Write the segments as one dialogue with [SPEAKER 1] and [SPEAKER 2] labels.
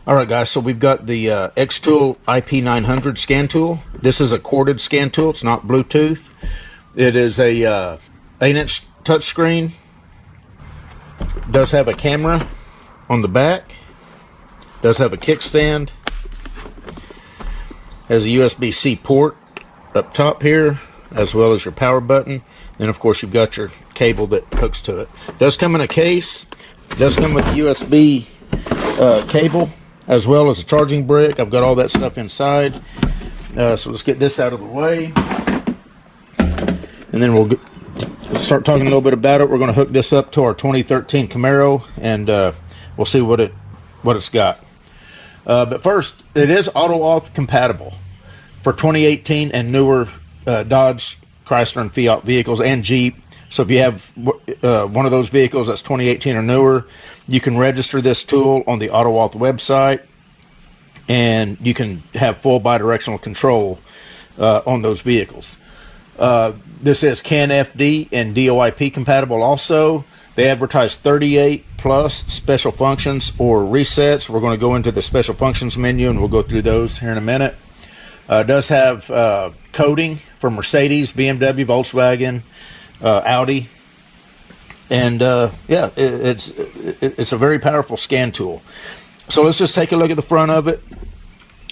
[SPEAKER 1] All right, guys, so we've got the XTOOL IP900 scan tool. This is a corded scan tool. It's not Bluetooth. It is a 8-inch touchscreen. It does have a camera on the back. It does have a kickstand. Has a USB-C port up top here, as well as your power button. And of course, you've got your cable that hooks to it. It does come in a case. It does come with a USB cable, as well as a charging brick. I've got all that stuff inside. So let's get this out of the way. And then we'll start talking a little bit about it. We're going to hook this up to our 2013 Camaro, and we'll see what it's got. But first, it is auto-auth compatible for 2018 and newer Dodge, Chrysler, and Fiat vehicles, and Jeep. So if you have one of those vehicles that's 2018 or newer, you can register this tool on the AutoAuth website, and you can have full bidirectional control on those vehicles. This is CAN FD and DOIP compatible also. They advertise 38 plus special functions or resets. We're going to go into the special functions menu, and we'll go through those here in a minute. It does have coding for Mercedes, BMW, Volkswagen, Audi, and yeah, it's a very powerful scan tool. So let's just take a look at the front of it.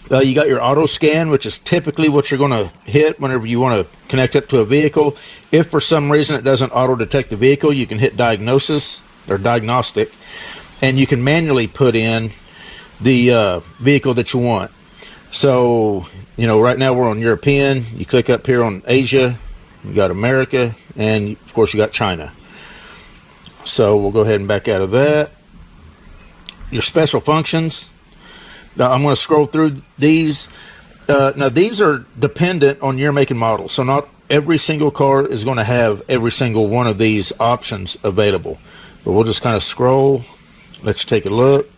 [SPEAKER 1] You got your auto scan, which is typically what you're going to hit whenever you want to connect up to a vehicle. If for some reason it doesn't auto detect the vehicle, you can hit diagnosis or diagnostic, and you can manually put in the vehicle that you want. So, you know, right now we're on European. You click up here on Asia, you got America, and of course you got China. So we'll go ahead and back out of that. Your special functions. Now I'm going to scroll through these. Now these are dependent on your make and model. So not every single car is going to have every single one of these options available. But we'll just kind of scroll. Let's take a look.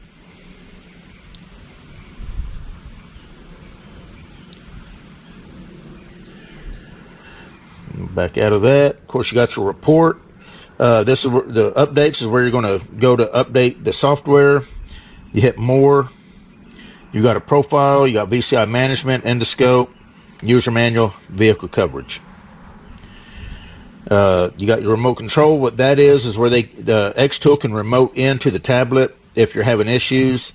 [SPEAKER 1] Back out of that. Of course, you got your report. This is the updates is where you're going to go to update the software. You hit more. You got a profile. You got VCI management, endoscope, user manual, vehicle coverage. You got your remote control. What that is where the XTOOL can remote into the tablet if you're having issues,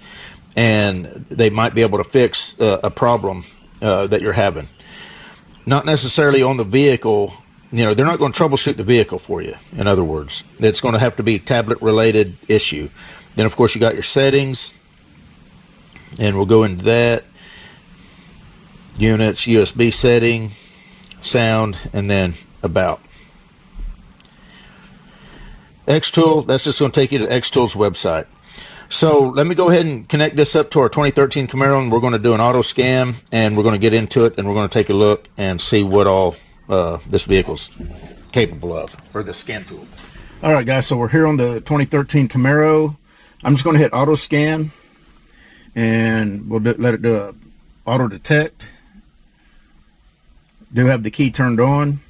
[SPEAKER 1] and they might be able to fix a problem that you're having. Not necessarily on the vehicle. You know, they're not going to troubleshoot the vehicle for you. In other words, it's going to have to be a tablet related issue. Then of course you got your settings, and we'll go into that. Units, USB setting, sound, and then about. XTOOL, that's just going to take you to XTOOL's website. So let me go ahead and connect this up to our 2013 Camaro, and we're going to do an auto scan, and we're going to get into it, and we're going to take a look and see what all this vehicle's capable of, or the scan tool. All right, guys, so we're here on the 2013 Camaro. I'm just going to hit auto scan, and we'll let it do a auto detect. Do have the key turned on.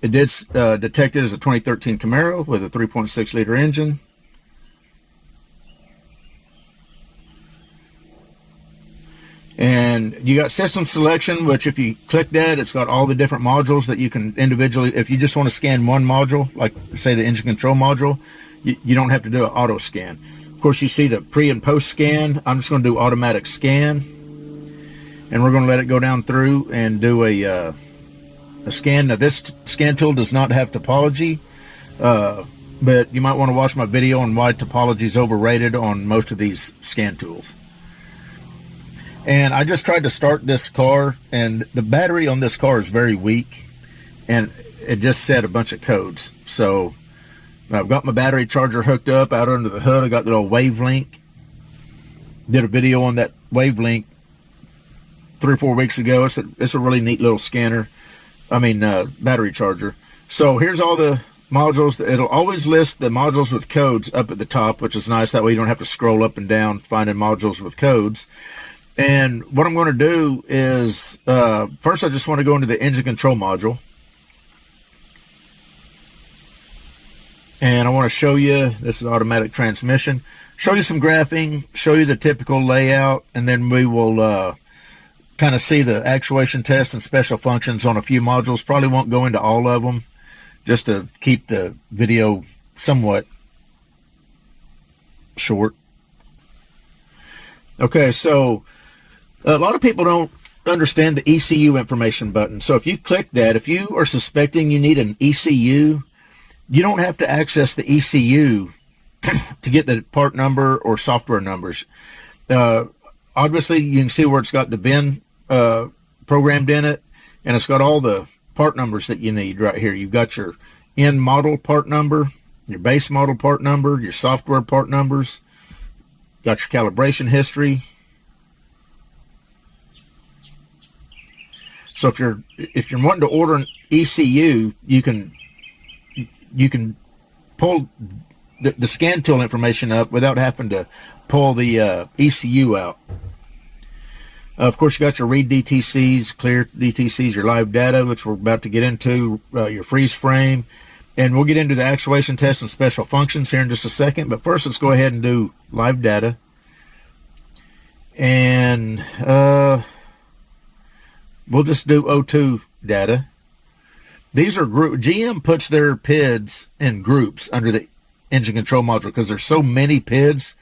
[SPEAKER 1] It did detect it as a 2013 Camaro with a 3.6 liter engine. And you got system selection, which if you click that, it's got all the different modules that you can individually, if you just want to scan one module, like say the engine control module, you don't have to do an auto scan. Of course, you see the pre and post scan. I'm just going to do automatic scan, and we're going to let it go down through and do a scan. Now this scan tool does not have topology, but you might want to watch my video on why topology is overrated on most of these scan tools. And I just tried to start this car, and the battery on this car is very weak, and it just said a bunch of codes. So I've got my battery charger hooked up out under the hood. I got the little Wavelink. Did a video on that Wavelink 3 or 4 weeks ago. It's a really neat little scanner. Battery charger. So here's all the modules. It'll always list the modules with codes up at the top, which is nice. That way you don't have to scroll up and down finding modules with codes. And what I'm going to do is, first I just want to go into the engine control module. And I want to show you, this is automatic transmission, show you some graphing, show you the typical layout, and then we will kind of see the actuation test and special functions on a few modules. Probably won't go into all of them, just to keep the video somewhat short. Okay, so a lot of people don't understand the ECU information button. So if you click that, if you are suspecting you need an ECU, you don't have to access the ECU to get the part number or software numbers. Obviously, you can see where it's got the bin programmed in it, and it's got all the part numbers that you need right here. You've got your end model part number, your base model part number, your software part numbers, got your calibration history. So if you're wanting to order an ECU, you can pull the scan tool information up without having to pull the ECU out. Of course, you got your read DTCs, clear DTCs, your live data, which we're about to get into, your freeze frame, and we'll get into the actuation test and special functions here in just a second. But first, let's go ahead and do live data. And we'll just do O2 data. These are GM puts their PIDs in groups under the engine control module because there's so many PIDs.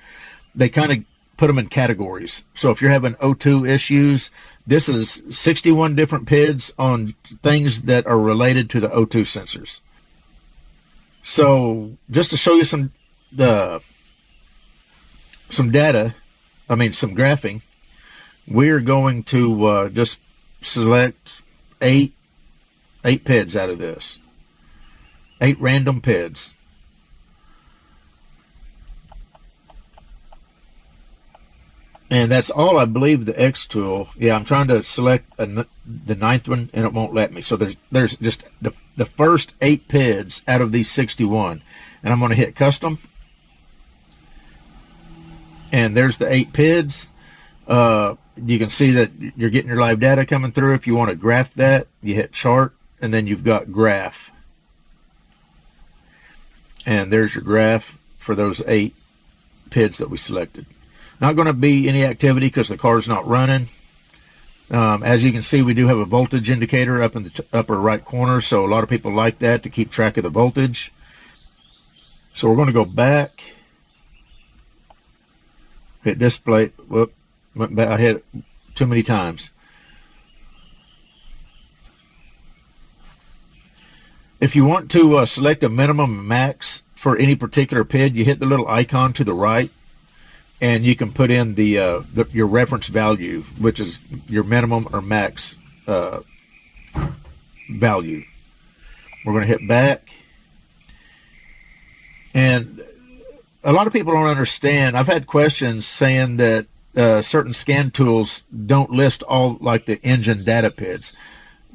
[SPEAKER 1] They kind of put them in categories. So if you're having O2 issues, this is 61 different PIDs on things that are related to the O2 sensors. So just to show you some data, some graphing, we're going to just select eight PIDs out of this. 8 random PIDs. And that's all, I believe, the XTOOL. Yeah, I'm trying to select the 9th one, and it won't let me. So there's just the first 8 PIDs out of these 61. And I'm going to hit custom. And there's the 8 PIDs. You can see that you're getting your live data coming through. If you want to graph that, you hit chart, and then you've got graph. And there's your graph for those 8 PIDs that we selected. Not going to be any activity because the car's not running. As you can see, we do have a voltage indicator up in the upper right corner, so a lot of people like that to keep track of the voltage. So we're going to go back, hit display. Whoop, went back. I hit it too many times. If you want to select a minimum and max for any particular PID, you hit the little icon to the right, and you can put in your reference value, which is your minimum or max value. We're going to hit back. And a lot of people don't understand. I've had questions saying that certain scan tools don't list all like the engine data PIDs.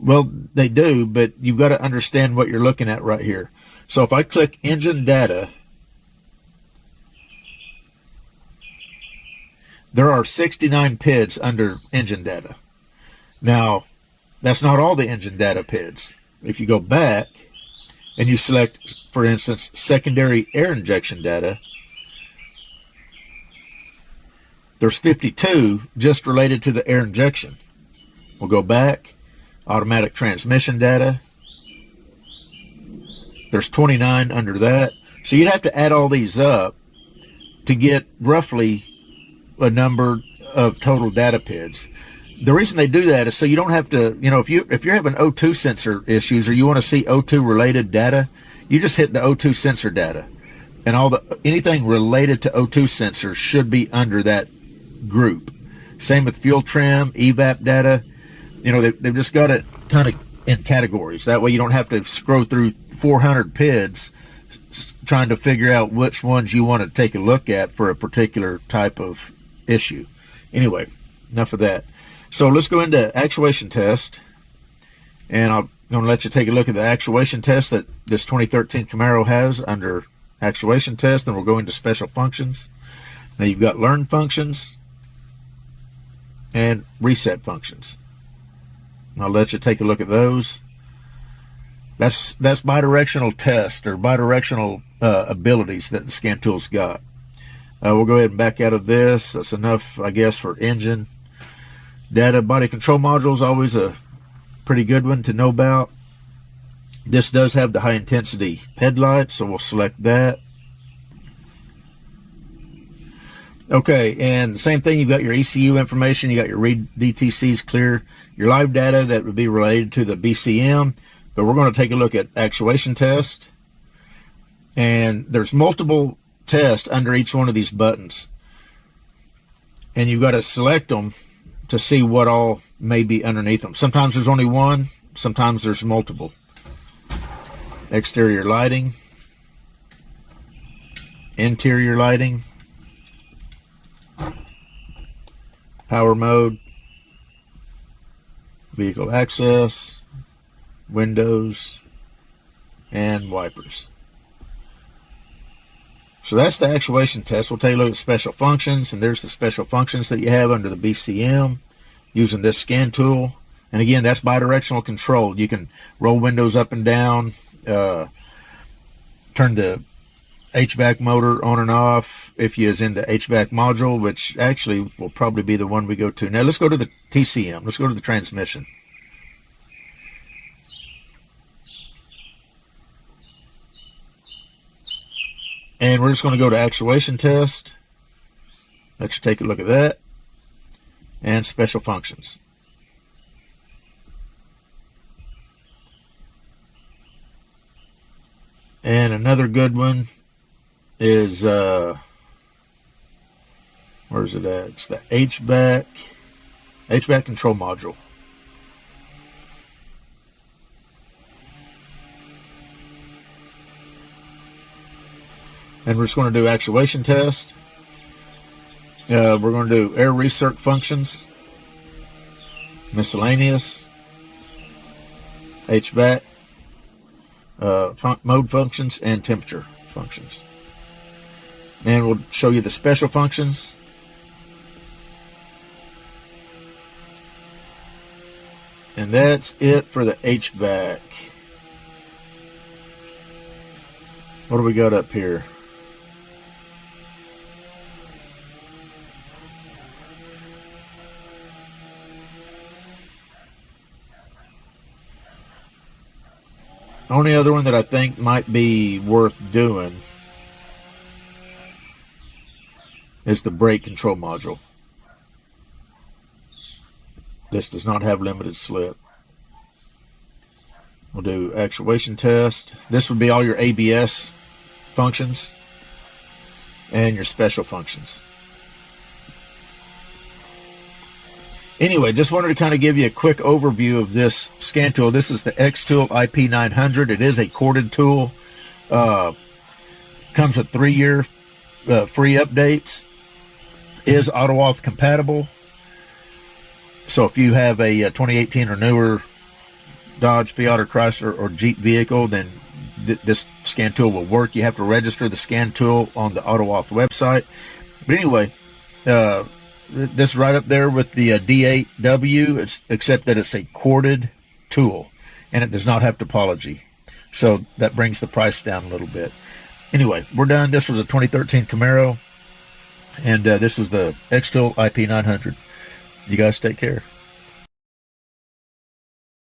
[SPEAKER 1] Well, they do, but you've got to understand what you're looking at right here. So if I click engine data, there are 69 PIDs under engine data. Now, that's not all the engine data PIDs. If you go back and you select, for instance, secondary air injection data, there's 52 just related to the air injection. We'll go back, automatic transmission data. There's 29 under that. So you'd have to add all these up to get roughly a number of total data PIDs. The reason they do that is so you don't have to, if you're having O2 sensor issues or you want to see O2 related data, you just hit the O2 sensor data, and anything related to O2 sensors should be under that group. Same with fuel trim, evap data. They've just got it kind of in categories. That way you don't have to scroll through 400 PIDs trying to figure out which ones you want to take a look at for a particular type of issue. Anyway, enough of that. So let's go into actuation test, and I'm going to let you take a look at the actuation test that this 2013 Camaro has under actuation test. Then we'll go into special functions. Now you've got learn functions and reset functions. I'll let you take a look at those. That's bidirectional test or bidirectional abilities that the scan tool's got. We'll go ahead and back out of this. That's enough, I guess, for engine. Data body control module is always a pretty good one to know about. This does have the high intensity headlights, so we'll select that. Okay, and the same thing, you've got your ECU information, you got your read DTCs clear, your live data that would be related to the BCM, but we're going to take a look at actuation test. And there's multiple tests under each one of these buttons. And you've got to select them to see what all may be underneath them. Sometimes there's only one, sometimes there's multiple. Exterior lighting, interior lighting, power mode, vehicle access, windows, and wipers. So that's the actuation test. We'll take a look at special functions, and there's the special functions that you have under the BCM using this scan tool. And again, that's bidirectional control. You can roll windows up and down, turn the HVAC motor on and off if you is in the HVAC module, which actually will probably be the one we go to. Now let's go to the TCM. Let's go to the transmission. And we're just going to go to actuation test. Let's take a look at that. And special functions. And another good one is, where's it at? It's the HVAC control module. And we're just going to do actuation test. We're going to do air recirc functions, miscellaneous, HVAC, mode functions, and temperature functions. And we'll show you the special functions. And that's it for the HVAC. What do we got up here? Only other one that I think might be worth doing is the brake control module. This does not have limited slip. We'll do actuation test. This would be all your ABS functions and your special functions. Anyway, just wanted to kind of give you a quick overview of this scan tool. This is the XTOOL IP900. It is a corded tool. Comes with 3-year free updates. Is auto-auth compatible. So if you have a 2018 or newer Dodge, Fiat, or Chrysler, or Jeep vehicle, then this scan tool will work. You have to register the scan tool on the auto-auth website. But anyway, this is right up there with the D8W, except that it's a corded tool, and it does not have topology. So that brings the price down a little bit. Anyway, we're done. This was a 2013 Camaro, and this was the XTOOL IP900. You guys take care.